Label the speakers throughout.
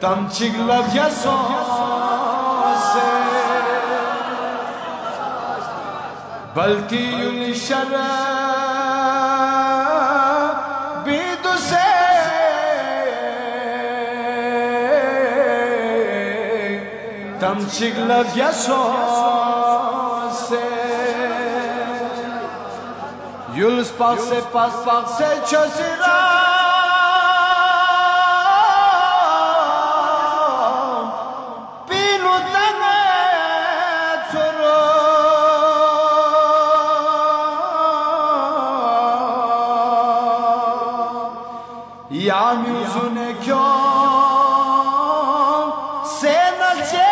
Speaker 1: Tamcik lavya se balti yul shara bidu se Tamcik lavya se yul spak se chazira Yam yüzüne kyon sen açe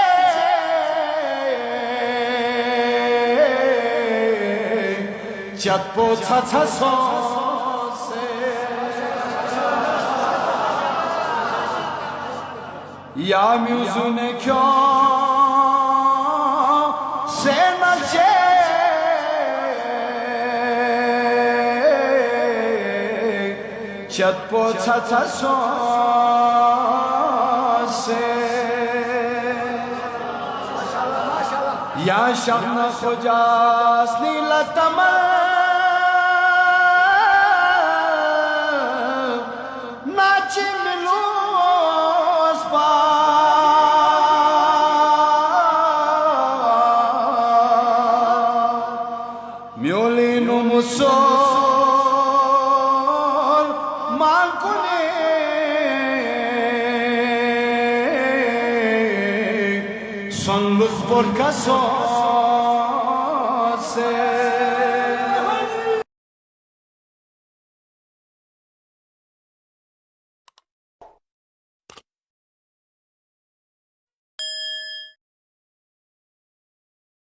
Speaker 1: Çatpo çaça se Yam yüzüne kyon sen açe Çatpo çaça se Ya şahna khocas nila tamal nachi milos pa miolino muso Son luz por caso se